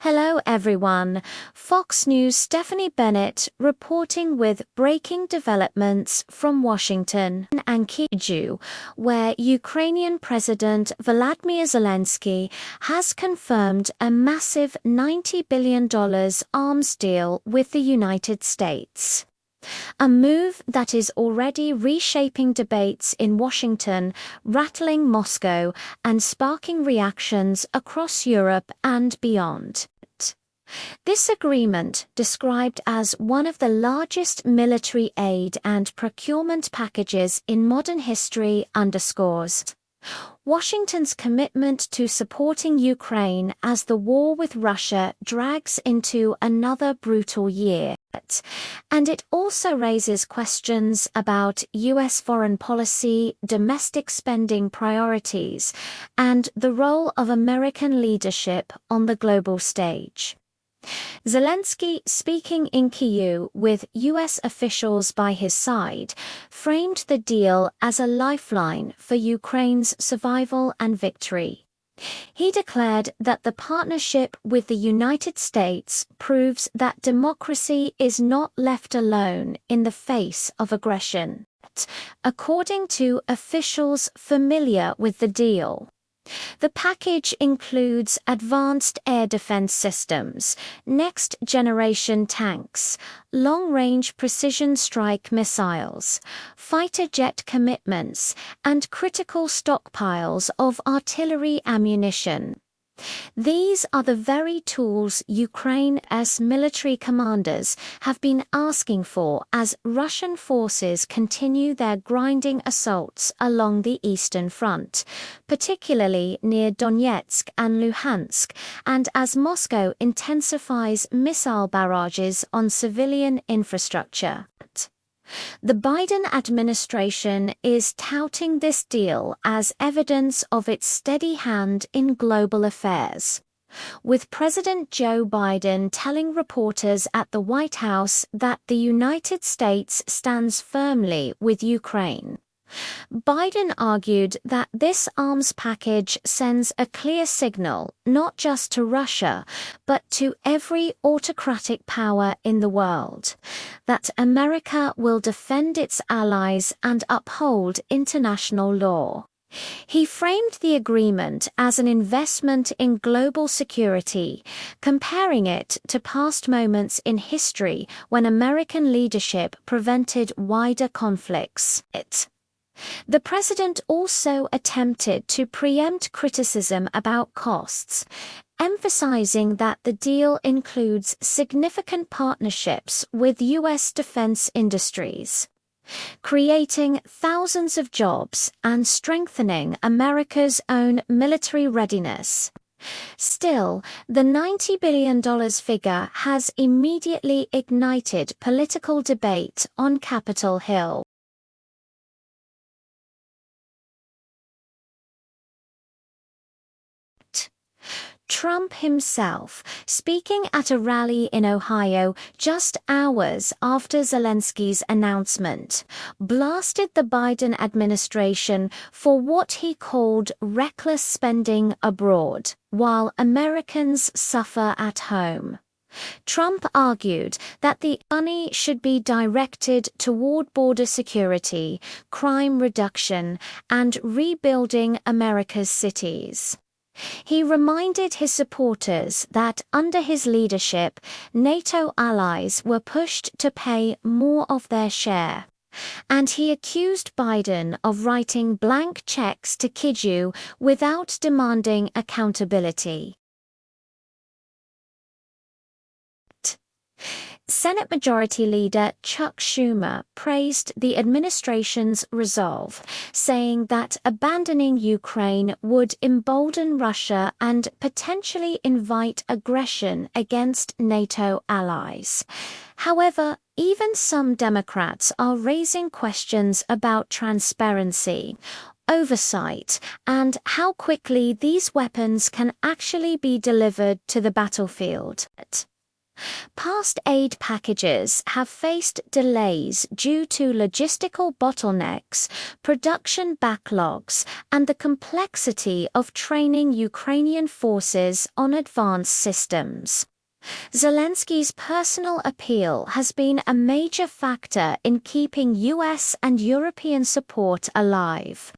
Hello everyone. Fox News' Stephanie Bennett reporting with breaking developments from Washington and Kyiv, where Ukrainian President Volodymyr Zelensky has confirmed a massive $90 billion arms deal with the United States. A move that is already reshaping debates in Washington, rattling Moscow, and sparking reactions across Europe and beyond. This agreement, described as one of the largest military aid and procurement packages in modern history, underscores Washington's commitment to supporting Ukraine as the war with Russia drags into another brutal year. And it also raises questions about U.S. foreign policy, domestic spending priorities, and the role of American leadership on the global stage. Zelensky, speaking in Kyiv with U.S. officials by his side, framed the deal as a lifeline for Ukraine's survival and victory. He declared that the partnership with the United States proves that democracy is not left alone in the face of aggression. According to officials familiar with the deal, the package includes advanced air defense systems, next-generation tanks, long-range precision strike missiles, fighter jet commitments, and critical stockpiles of artillery ammunition. These are the very tools Ukraine's military commanders have been asking for as Russian forces continue their grinding assaults along the Eastern Front, particularly near Donetsk and Luhansk, and as Moscow intensifies missile barrages on civilian infrastructure. The Biden administration is touting this deal as evidence of its steady hand in global affairs, with President Joe Biden telling reporters at the White House that the United States stands firmly with Ukraine. Biden argued that this arms package sends a clear signal not just to Russia, but to every autocratic power in the world, that America will defend its allies and uphold international law. He framed the agreement as an investment in global security, comparing it to past moments in history when American leadership prevented wider conflicts. The president also attempted to preempt criticism about costs, emphasizing that the deal includes significant partnerships with U.S. defense industries, creating thousands of jobs and strengthening America's own military readiness. Still, the $90 billion figure has immediately ignited political debate on Capitol Hill. Trump himself, speaking at a rally in Ohio just hours after Zelensky's announcement, blasted the Biden administration for what he called reckless spending abroad, while Americans suffer at home. Trump argued that the money should be directed toward border security, crime reduction, and rebuilding America's cities. He reminded his supporters that under his leadership, NATO allies were pushed to pay more of their share. And he accused Biden of writing blank checks to Kyiv without demanding accountability. Senate Majority Leader Chuck Schumer praised the administration's resolve, saying that abandoning Ukraine would embolden Russia and potentially invite aggression against NATO allies. However, even some Democrats are raising questions about transparency, oversight, and how quickly these weapons can actually be delivered to the battlefield. Past aid packages have faced delays due to logistical bottlenecks, production backlogs, and the complexity of training Ukrainian forces on advanced systems. Zelensky's personal appeal has been a major factor in keeping US and European support alive.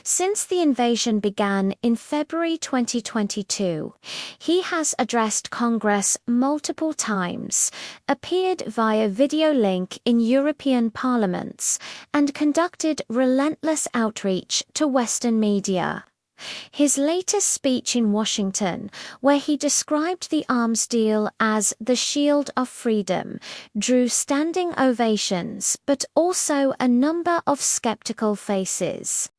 Since the invasion began in February 2022, he has addressed Congress multiple times, appeared via video link in European parliaments, and conducted relentless outreach to Western media. His latest speech in Washington, where he described the arms deal as the shield of freedom, drew standing ovations but also a number of skeptical faces.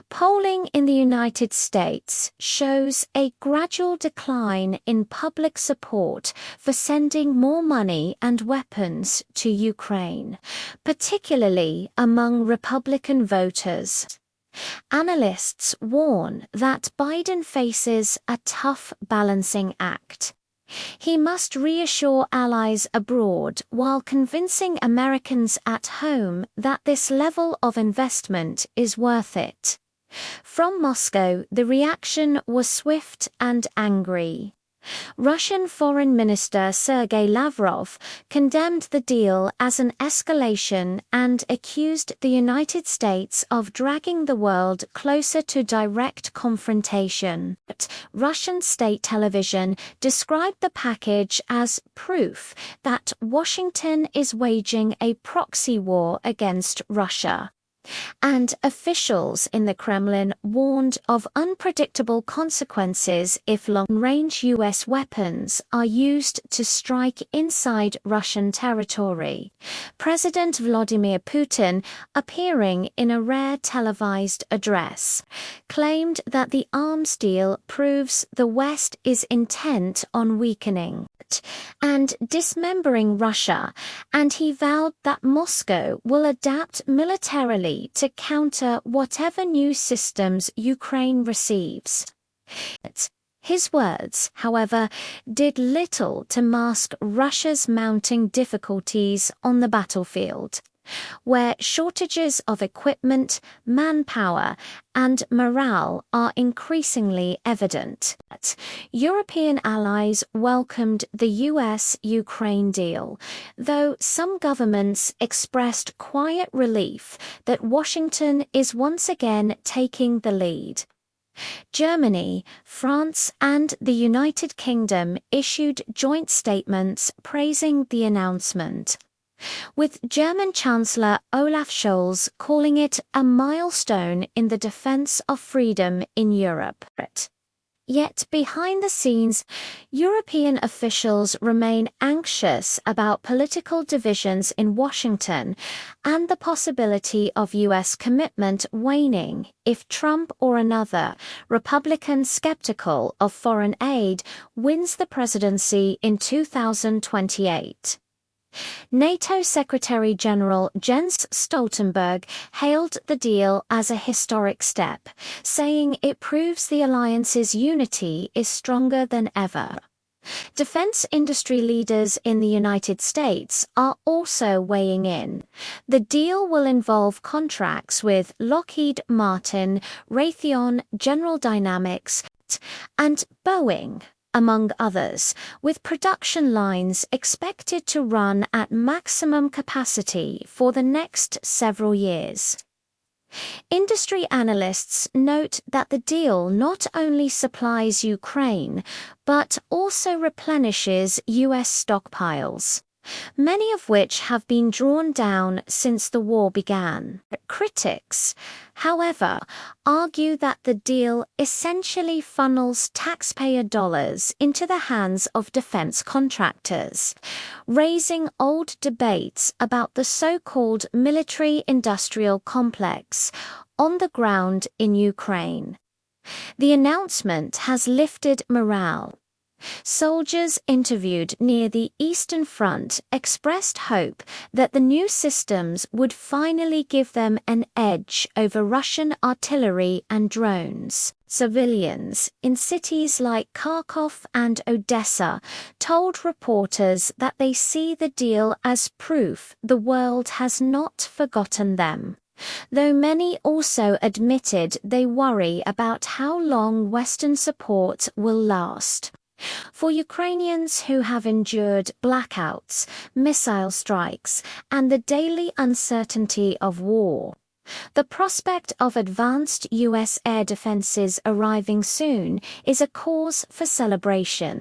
Polling in the United States shows a gradual decline in public support for sending more money and weapons to Ukraine, particularly among Republican voters. Analysts warn that Biden faces a tough balancing act. He must reassure allies abroad while convincing Americans at home that this level of investment is worth it. From Moscow, the reaction was swift and angry. Russian Foreign Minister Sergei Lavrov condemned the deal as an escalation and accused the United States of dragging the world closer to direct confrontation. But Russian state television described the package as proof that Washington is waging a proxy war against Russia. And officials in the Kremlin warned of unpredictable consequences if long-range US weapons are used to strike inside Russian territory. President Vladimir Putin, appearing in a rare televised address, claimed that the arms deal proves the West is intent on weakening and dismembering Russia, and he vowed that Moscow will adapt militarily to counter whatever new systems Ukraine receives. His words, however, did little to mask Russia's mounting difficulties on the battlefield, where shortages of equipment, manpower, and morale are increasingly evident. European allies welcomed the US-Ukraine deal, though some governments expressed quiet relief that Washington is once again taking the lead. Germany, France, and the United Kingdom issued joint statements praising the announcement, with German Chancellor Olaf Scholz calling it a milestone in the defense of freedom in Europe. Yet behind the scenes, European officials remain anxious about political divisions in Washington and the possibility of US commitment waning if Trump or another Republican skeptical of foreign aid wins the presidency in 2028. NATO Secretary-General Jens Stoltenberg hailed the deal as a historic step, saying it proves the alliance's unity is stronger than ever. Defense industry leaders in the United States are also weighing in. The deal will involve contracts with Lockheed Martin, Raytheon, General Dynamics, and Boeing, among others, with production lines expected to run at maximum capacity for the next several years. Industry analysts note that the deal not only supplies Ukraine, but also replenishes US stockpiles, many of which have been drawn down since the war began. Critics, however, argue that the deal essentially funnels taxpayer dollars into the hands of defense contractors, raising old debates about the so-called military-industrial complex on the ground in Ukraine. The announcement has lifted morale. Soldiers interviewed near the Eastern Front expressed hope that the new systems would finally give them an edge over Russian artillery and drones. Civilians in cities like Kharkov and Odessa told reporters that they see the deal as proof the world has not forgotten them, though many also admitted they worry about how long Western support will last. For Ukrainians who have endured blackouts, missile strikes, and the daily uncertainty of war, the prospect of advanced U.S. air defenses arriving soon is a cause for celebration.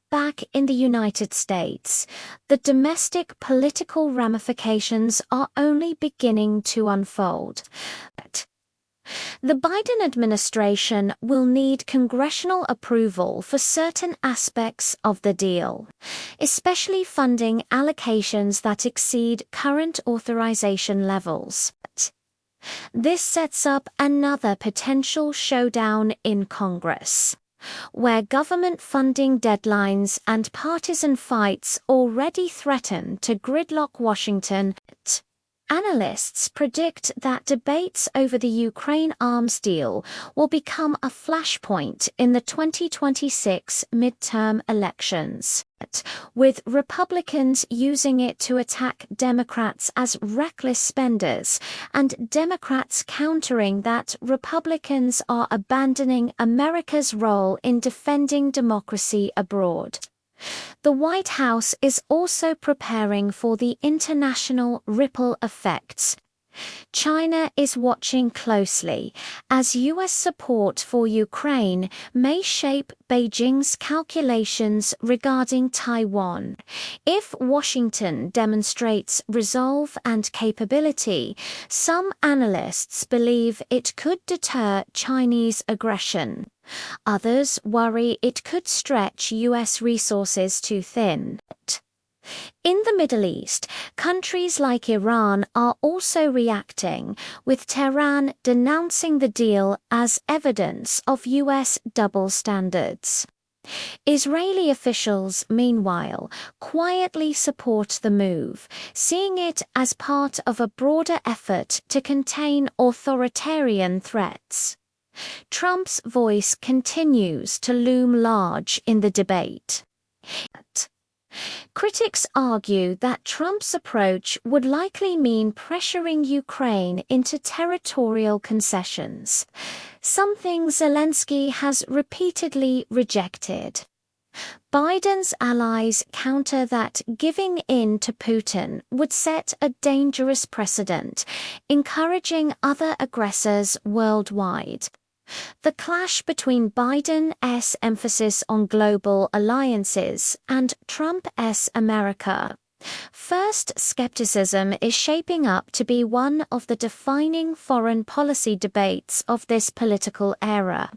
Back in the United States, the domestic political ramifications are only beginning to unfold. The Biden administration will need congressional approval for certain aspects of the deal, especially funding allocations that exceed current authorization levels. This sets up another potential showdown in Congress, where government funding deadlines and partisan fights already threaten to gridlock Washington. Analysts predict that debates over the Ukraine arms deal will become a flashpoint in the 2026 midterm elections, with Republicans using it to attack Democrats as reckless spenders, and Democrats countering that Republicans are abandoning America's role in defending democracy abroad. The White House is also preparing for the international ripple effects. China is watching closely, as U.S. support for Ukraine may shape Beijing's calculations regarding Taiwan. If Washington demonstrates resolve and capability, some analysts believe it could deter Chinese aggression. Others worry it could stretch U.S. resources too thin. In the Middle East, countries like Iran are also reacting, with Tehran denouncing the deal as evidence of U.S. double standards. Israeli officials, meanwhile, quietly support the move, seeing it as part of a broader effort to contain authoritarian threats. Trump's voice continues to loom large in the debate. Critics argue that Trump's approach would likely mean pressuring Ukraine into territorial concessions, something Zelensky has repeatedly rejected. Biden's allies counter that giving in to Putin would set a dangerous precedent, encouraging other aggressors worldwide. The clash between Biden's emphasis on global alliances and Trump's America First skepticism is shaping up to be one of the defining foreign policy debates of this political era.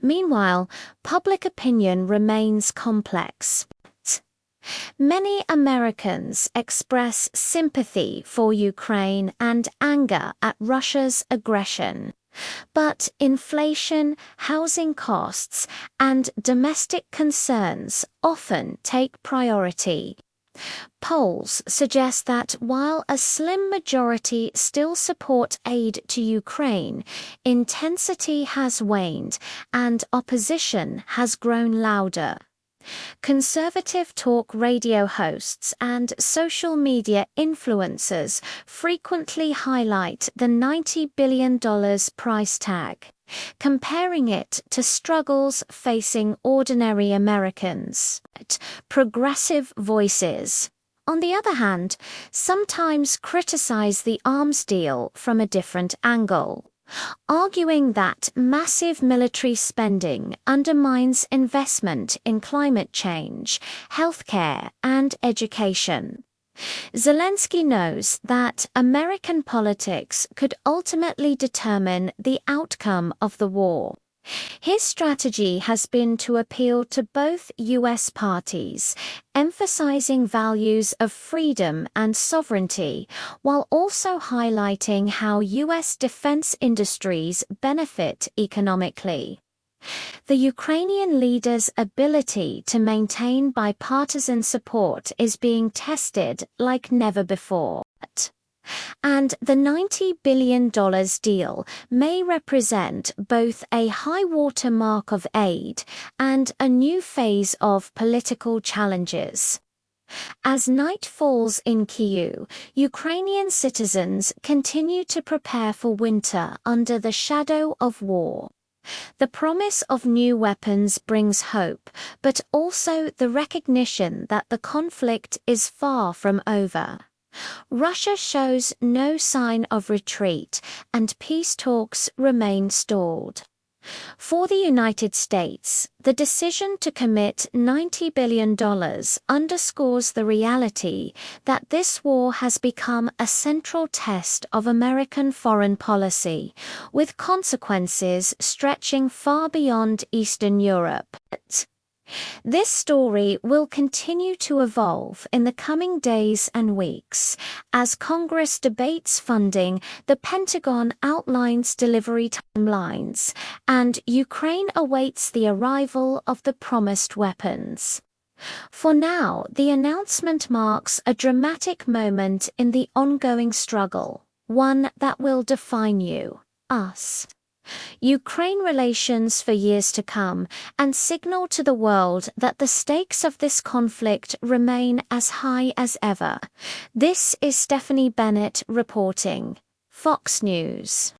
Meanwhile, public opinion remains complex. Many Americans express sympathy for Ukraine and anger at Russia's aggression. But inflation, housing costs, and domestic concerns often take priority. Polls suggest that while a slim majority still support aid to Ukraine, intensity has waned and opposition has grown louder. Conservative talk radio hosts and social media influencers frequently highlight the $90 billion price tag, comparing it to struggles facing ordinary Americans. Progressive voices, on the other hand, sometimes criticize the arms deal from a different angle, arguing that massive military spending undermines investment in climate change, healthcare, and education. Zelensky knows that American politics could ultimately determine the outcome of the war. His strategy has been to appeal to both U.S. parties, emphasizing values of freedom and sovereignty, while also highlighting how U.S. defense industries benefit economically. The Ukrainian leader's ability to maintain bipartisan support is being tested like never before. And the $90 billion deal may represent both a high-water mark of aid and a new phase of political challenges. As night falls in Kyiv, Ukrainian citizens continue to prepare for winter under the shadow of war. The promise of new weapons brings hope, but also the recognition that the conflict is far from over. Russia shows no sign of retreat, and peace talks remain stalled. For the United States, the decision to commit $90 billion underscores the reality that this war has become a central test of American foreign policy, with consequences stretching far beyond Eastern Europe. This story will continue to evolve in the coming days and weeks as Congress debates funding, the Pentagon outlines delivery timelines, and Ukraine awaits the arrival of the promised weapons. For now, the announcement marks a dramatic moment in the ongoing struggle, one that will define us, Ukraine relations for years to come, and signal to the world that the stakes of this conflict remain as high as ever. This is Stephanie Bennett reporting, Fox News.